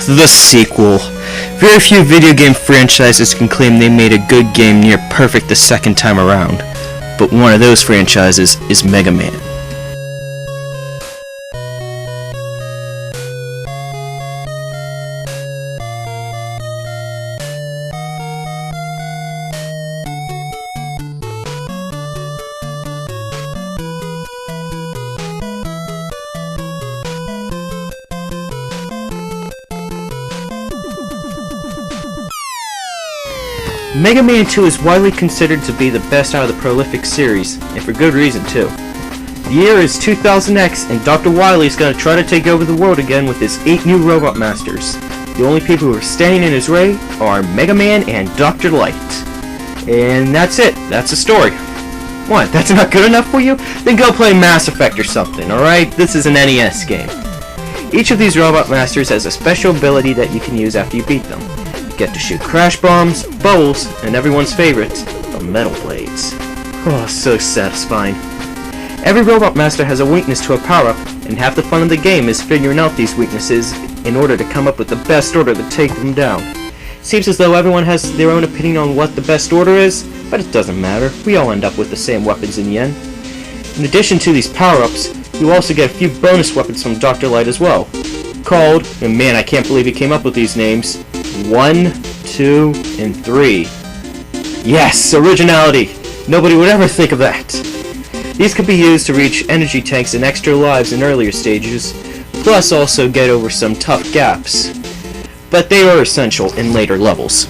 the sequel. Very few video game franchises can claim they made a good game near perfect the second time around, but one of those franchises is Mega Man. Mega Man 2 is widely considered to be the best out of the prolific series, and for good reason too. The year is 2000X, and Dr. Wily is going to try to take over the world again with his 8 new Robot Masters. The only people who are standing in his way are Mega Man and Dr. Light. And that's it. That's the story. What? That's not good enough for you? Then go play Mass Effect or something, alright? This is an NES game. Each of these Robot Masters has a special ability that you can use after you beat them. Get to shoot crash bombs, bubbles, and everyone's favorite, the metal blades. Oh, so satisfying. Every Robot Master has a weakness to a power-up, and half the fun of the game is figuring out these weaknesses in order to come up with the best order to take them down. Seems as though everyone has their own opinion on what the best order is, but it doesn't matter. We all end up with the same weapons in the end. In addition to these power-ups, you also get a few bonus weapons from Dr. Light as well. Called, and man, I can't believe he came up with these names, 1, 2, and 3. Yes, originality! Nobody would ever think of that. These could be used to reach energy tanks and extra lives in earlier stages, plus also get over some tough gaps. But they are essential in later levels.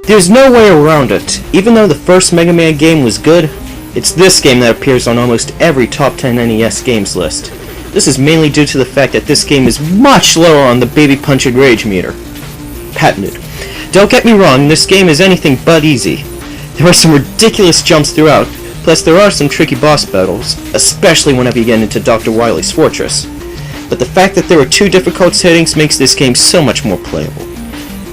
There's no way around it. Even though the first Mega Man game was good, it's this game that appears on almost every top 10 NES games list. This is mainly due to the fact that this game is much lower on the Baby Punch and Rage meter. Patented. Don't get me wrong, this game is anything but easy. There are some ridiculous jumps throughout, plus there are some tricky boss battles, especially whenever you get into Dr. Wily's fortress. But the fact that there are 2 difficult settings makes this game so much more playable.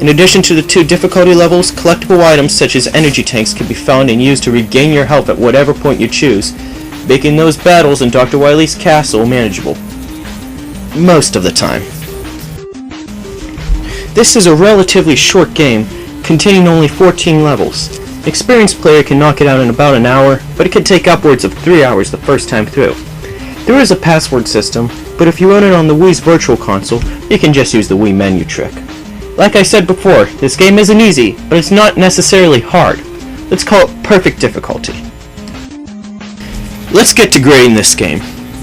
In addition to the 2 difficulty levels, collectible items such as energy tanks can be found and used to regain your health at whatever point you choose, making those battles in Dr. Wily's castle manageable. Most of the time. This is a relatively short game, containing only 14 levels. An experienced player can knock it out in about an hour, but it can take upwards of 3 hours the first time through. There is a password system, but if you run it on the Wii's Virtual Console, you can just use the Wii menu trick. Like I said before, this game isn't easy, but it's not necessarily hard. Let's call it perfect difficulty. Let's get to grading this game.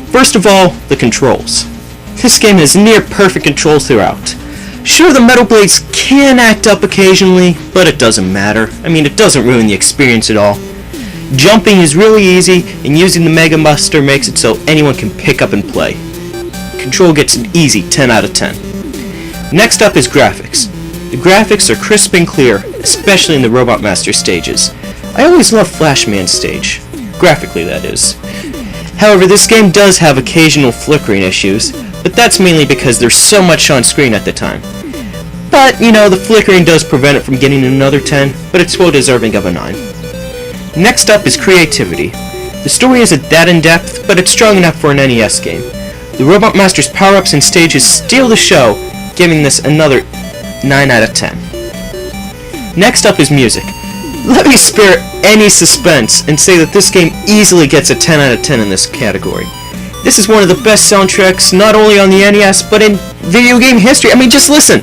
First of all, the controls. This game has near perfect controls throughout. Sure, the metal blades can act up occasionally, but it doesn't matter. I mean, it doesn't ruin the experience at all. Jumping is really easy, and using the Mega Buster makes it so anyone can pick up and play. Control gets an easy 10 out of 10. Next up is graphics. The graphics are crisp and clear, especially in the Robot Master stages. I always love Flashman's stage. Graphically, that is. However, this game does have occasional flickering issues, but that's mainly because there's so much on screen at the time. But, you know, the flickering does prevent it from getting another 10, but it's well deserving of a 9. Next up is creativity. The story isn't that in-depth, but it's strong enough for an NES game. The Robot Master's power-ups and stages steal the show, giving this another 9 out of 10. Next up is music. Let me spare any suspense and say that this game easily gets a 10 out of 10 in this category. This is one of the best soundtracks not only on the NES, but in video game history. I mean, just listen!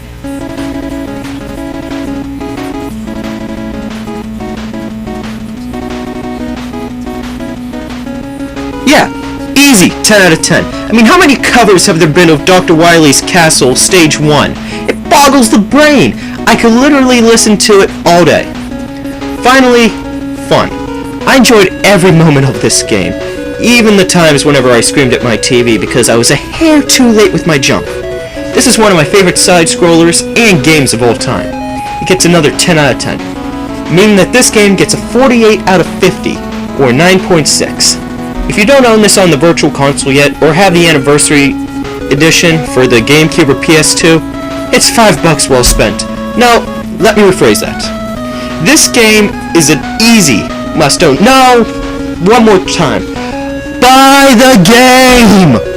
Yeah, easy, 10 out of 10. I mean, how many covers have there been of Dr. Wily's Castle Stage 1? It boggles the brain! I could literally listen to it all day. Finally, fun. I enjoyed every moment of this game, even the times whenever I screamed at my TV because I was a hair too late with my jump. This is one of my favorite side-scrollers and games of all time. It gets another 10 out of 10, meaning that this game gets a 48 out of 50, or 9.6. If you don't own this on the Virtual Console yet, or have the Anniversary Edition for the GameCube or PS2, it's $5 well spent. No, let me rephrase that. This game is an easy must-own. No, one more time. Buy the game!